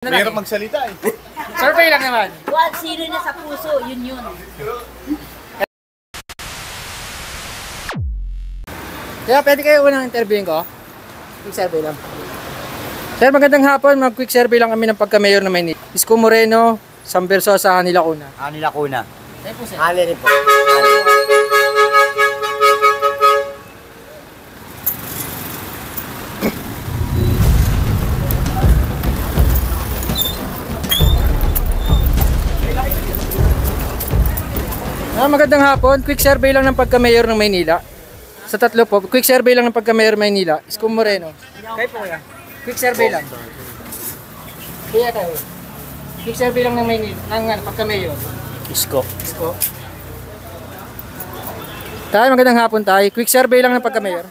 Mahirap magsalita eh. Survey lang naman. Kung sino na sa puso, yun. Kaya pwede kayo unang interviewin ko? Quick survey lang. Sir, magandang hapon. Mag-quick survey lang kami ng pagka-mayor ng Maynila. Isko Moreno, Sam Versosa, Hani Lacuna. Hani Lacuna. Ayun po, sir. Hani rin po. Magandang hapon. Quick survey lang ng pagka-mayor ng Maynila. Sa tatlo po, quick survey lang ng pagka-mayor ng Maynila. Isko Moreno. Kayo po kaya? Quick survey lang. Kaya tayo. Quick survey lang ng Maynila, ng pagka-mayor. Isko. Isko. Tayo, magandang hapon tayo. Quick survey lang ng pagka-mayor.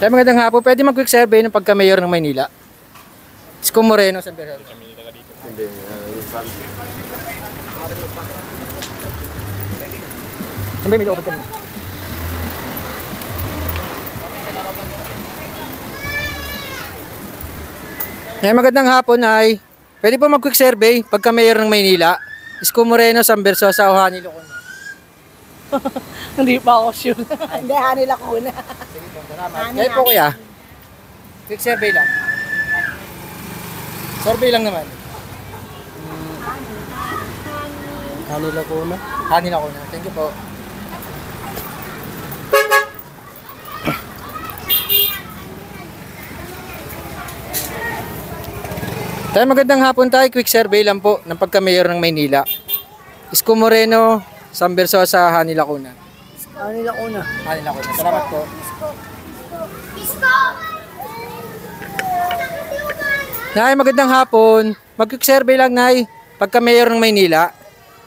Tayo, magandang hapon. Pwede mag-quick survey ng pagka-mayor ng Maynila. Isko Moreno, Sam Versosa. Saan ba may loob ka mo? Magandang hapon ay pwede po mag-quick survey pagka-mayor ng Maynila. Isko Moreno, Sam Versosa o Hani Lacuna. Hindi pa ako sure. Hindi, Hani Lacuna. Kayo po kuya. Quick survey lang. Survey lang naman. Hani Lacuna. Hani Lacuna. Thank you po. Tayo, magandang hapon tayo. Quick survey lang po ng pagka-mayor ng Maynila. Isko Moreno, Sam Versosa, Hani Lacuna. Hani Lacuna. Hani Lacuna. Salamat po. Nay, magandang hapon. Mag-quick survey lang, Nay. Pagka-mayor ng Maynila.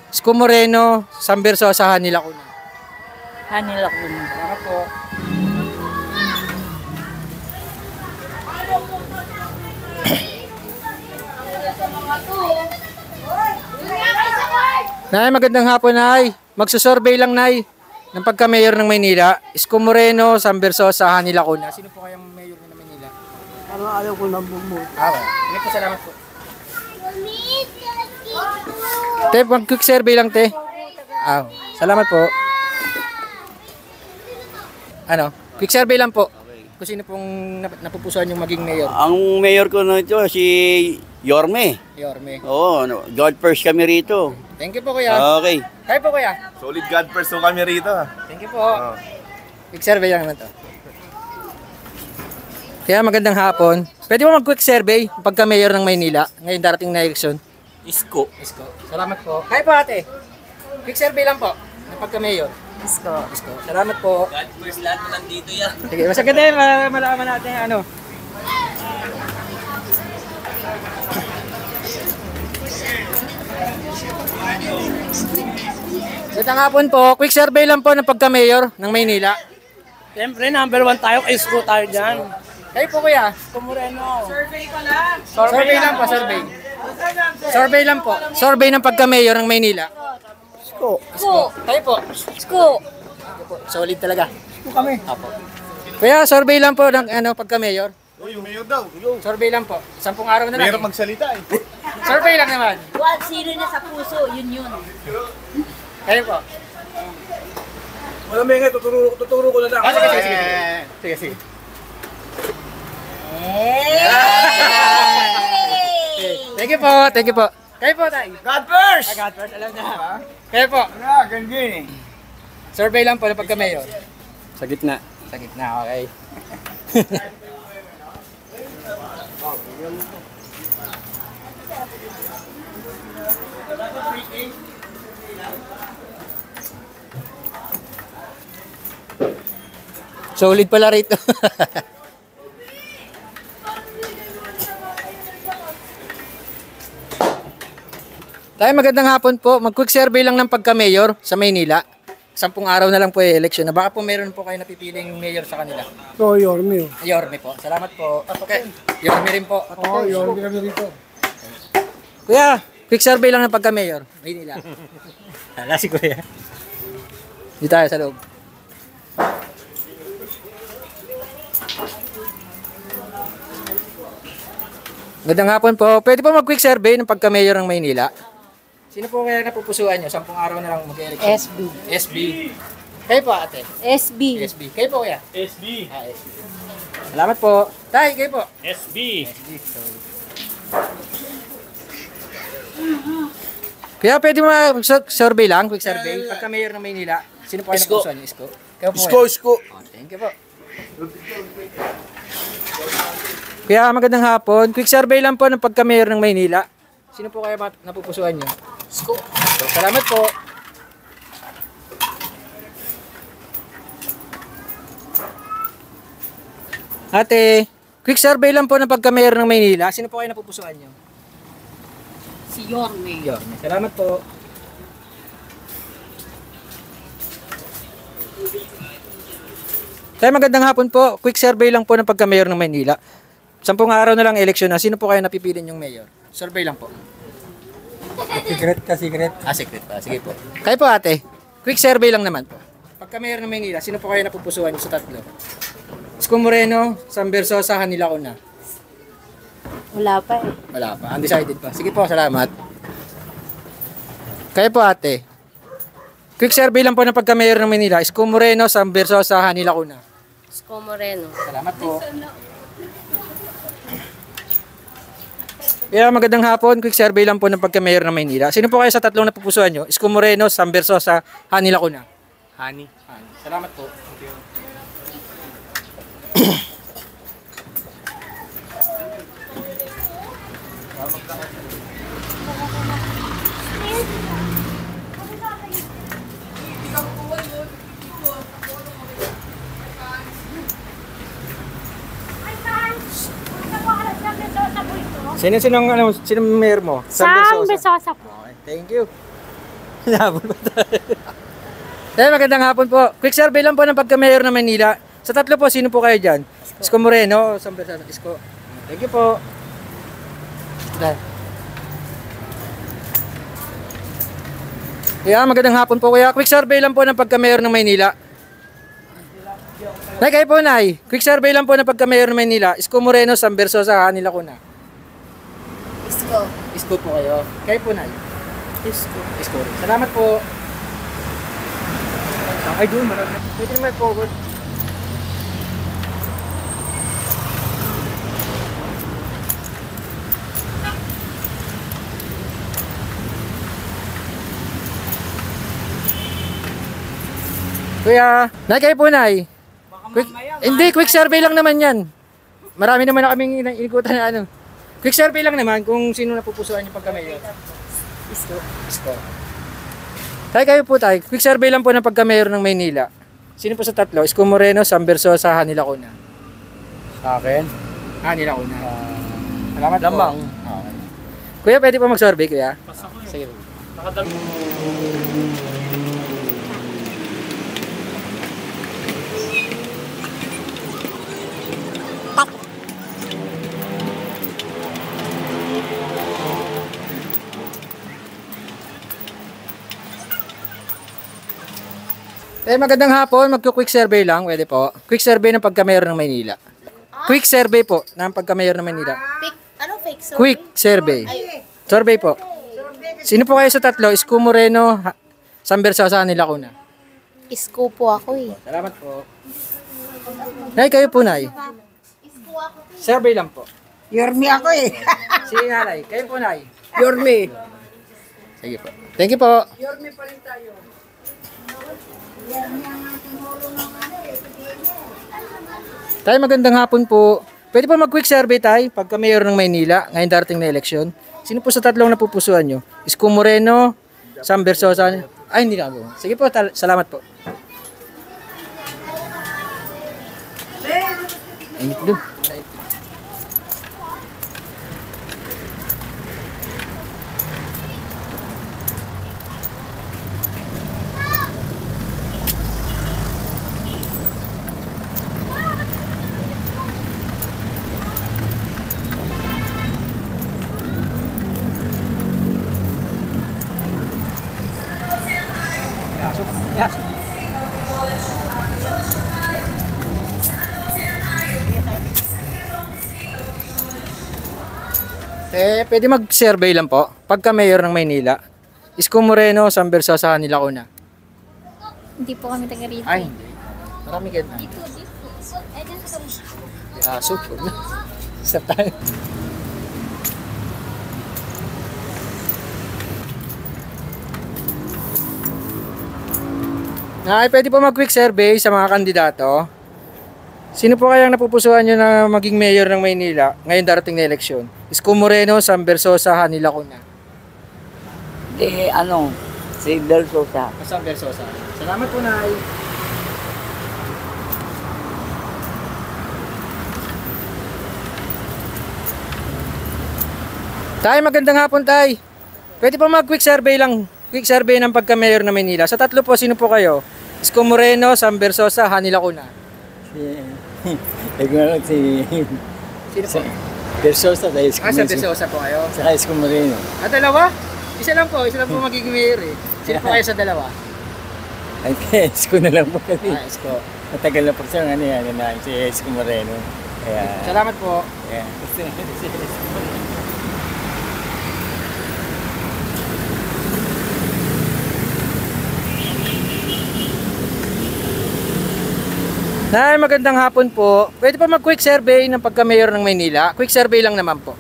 Isko Moreno, Sam Versosa, Hani Lacuna. Hani Lacuna. Salamat po. Nay, magandang hapon, Nay. Magsusurvey lang, Nay, ng pagka-mayor ng Maynila. Isko Moreno, Sam Versosa, Hani Lacuna. Sino po kayang mayor ng Maynila? Ano ayaw ko lang bumot. Sige po, salamat po. Te, mag-quick survey lang, te. Salamat po. Ano? Quick survey lang po. Kung sino pong napupusuan yung maging mayor. Ang mayor ko na ito, si Yorme. Yorme. Oo, God first kami rito. Thank you po, kuya. Okay. Kayo po, kuya. Solid God first so kami rito. Thank you po. Quick survey lang naman to. Kaya magandang hapon. Pwede mo mag-quick survey pagka-mayor ng Maynila ngayon darating na eleksyon? Isko. Isko. Salamat po. Kayo po, ate. Quick survey lang po ng pagka-mayor. Isko. Isko. Salamat po. God first lahat mo nandito yan. Sige, mas agad din. Malaman natin ano. Magandang hapon po. Quick survey lang po ng pagka-mayor ng Maynila. Siyempre, number 1 tayo. Isko tayo dyan. Kayo po, kuya. Isko Moreno. Survey lang po, survey. Survey lang po. Survey ng pagka-mayor ng Maynila. Isko. Isko. Kayo po. Isko. Solid talaga. Isko kami. Apo. Kuya, survey lang po ng pagka-mayor. Yung mayor daw. Survey lang po. 10 araw na lang. Mahirap magsalita eh. Survey lang naman. Kung sino na sa puso, yun. Kayo po. Wala may nga, tuturo ko na lang. Sige. Thank you po. Thank you po. Kayo po, tay. God first! God first, alam na. Kayo po. Ganyan eh. Survey lang po ng pagka-mayor. Sa gitna. Sa gitna, okay. Solid pala rito. Tayo, magandang hapon po. Mag-quick survey lang ng pagka-mayor sa Maynila. 10 araw na lang po yung election na. Baka po meron po kayo napipiling mayor sa kanila. So, Yorme. Yorme po. Salamat po. Okay. Yorme rin po. Oo, Yorme kami rito. Kuya, quick survey lang ng pagka-mayor. Maynila. Hala si Kuya. Dito tayo sa loob. Magandang hapon po. Pwede po mag-quick survey ng pagka-mayor ng Maynila? Sino po kaya napupusuan nyo? 10 araw na lang mag-election. SB. SB. Kayo po ate? SB. SB. Kayo po kuya? SB. Ah, SB. Salamat po. Tay, kayo po? SB. SB. Sorry. Kaya pwede mo survey lang, quick survey. Pagka-mayor ng Maynila, sino po kayo Isko. napupusuan nyo? Isko. Kayo po Isko, kuya? isko. Oh, thank you po. Kaya magandang hapon. Quick survey lang po ng pagka-mayor ng Maynila. Sino po kaya napupusuan nyo? Isko. Salamat po. Ate, quick survey lang po ng pagka-mayor ng Maynila. Sino po kayo napupusuan nyo? Si Yorme. Yorme. Salamat po. Tayo magandang hapon po. Quick survey lang po ng pagka-mayor ng Maynila. 10 araw na lang eleksyon na. Sino po kayo napipilin yung mayor? Survey lang po. Secret ka, secret. Ah, secret pa. Sige po. Kayo po ate. Quick survey lang naman po. Pagka-mayor ng Maynila, sino po kayo napupusuan nyo sa tatlo? Isko Moreno, Sam Versosa, Hanila Una. Wala pa eh. Wala pa. Undecided pa. Sige po, salamat. Kayo po ate. Quick survey lang po ng pagka-mayor ng Maynila. Isko Moreno, Sam Versosa, Hanila Una. Isko Moreno. Salamat po. Kaya magandang hapon. Quick survey lang po ng pagka-mayor ng Maynila. Sino po kayo sa tatlong napupusuan nyo? Isko Moreno, Sam Versosa, Hanila Una. Honey. Salamat po. Sino mayor mo? Sam Versosa po. Okay, thank you. Labol ba tayo? Eh, magandang hapon po. Quick survey lang po ng pagka-mayor ng Manila. Sa tatlo po, sino po kayo dyan? Isko Moreno, Sam Versosa, Isko. Thank you po. Dahil. Yeah, magandang hapon po kuya. Quick survey lang po ng pagka-mayor ng Maynila. Nay, kayo po nay. Quick survey lang po ng pagka-mayor ng Maynila. Isko Moreno, Sam Versosa, Hanila Kuna. Isko. Isko po kayo. Kayo po nay. Isko. Isko. Salamat po. Ay, doon. Marami. Pwede naman forward. Kuya, nay kayo po nay. Quick survey lang naman yan. Marami naman na kaming inikutan na ano. Quick survey lang naman kung sino napupusuan yung pagka-mayor. Isko. Isko. Tayo kayo po tayo. Quick survey lang po ng pagka-mayor ng Maynila. Sino po sa tatlo? Isko Moreno, Sam Versosa, Hanila Kuna. Sa akin? Hanila Kuna. Salamat po. Lamang. Okay. Kuya, pwede po mag-survey, kuya? Sige. Magandang hapon. Magko-quick survey lang. Pwede po. Quick survey ng pagka-mayor ng Maynila. Quick survey po ng pagka-mayor ng Maynila. Ano fake survey? Quick survey. Survey po. Sino po kayo sa tatlo? Isko Moreno, Sam Versosa, Hanila Kuna. Isko po ako eh. Salamat po. Nay, kayo po, Nay. Survey lang po. Yorme ako eh. Si Nanay. Kayo po, Nay. Yorme. Sige po. Thank you po. Tay, magandang hapon po. Pwede po mag-quick survey tayo pagka mayor ng Maynila ngayon darating na eleksyon. Sino po sa tatlong napupusuan nyo? Isko Moreno, Sam Versosa. Ay, hindi na po. Sige po, salamat po. Init doon. Pwede mag-survey lang po. Pagka mayor ng Maynila, Isko Moreno, Sam Versosa, Hanny Lacuna. Hindi po kami taga rito. Ay, hindi. Marami ka na. Dito. Eh, dito sa Super na. Isa tayo. Ay, pwede po mag-quick survey sa mga kandidato. Sino po kayang napupusuan nyo na maging mayor ng Maynila ngayon darating na eleksyon? Isko Moreno, Sam Versosa, Hanny Lacuna. Si Versosa. Sam Versosa. Salamat po, Nay. Tay, magandang hapon, Tay. Pwede pa mag-quick survey lang. Quick survey ng pagka-mayor ng Maynila. Sa tatlo po, sino po kayo? Isko Moreno, Sam Versosa, Hanny Lacuna. Sino po? Versosa dahil Isko Sam Versosa po kayo. Saka Isko Moreno. Dalawa? Isa lang po magiging mayor eh. Sino po kayo sa dalawa? Ay, Isko na lang po kasi. Isko. Matagal na po siya na si Isko Moreno. Kaya, Salamat po. kaya gusto natin si Isko Moreno. Nay, magandang hapon po. Pwede pa mag-quick survey ng pagka-mayor ng Maynila? Quick survey lang naman po.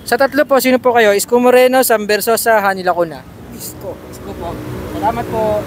Sa tatlo po, sino po kayo? Isko Moreno, Sam Versosa, Hanny Lacuna. Isko po. Salamat po.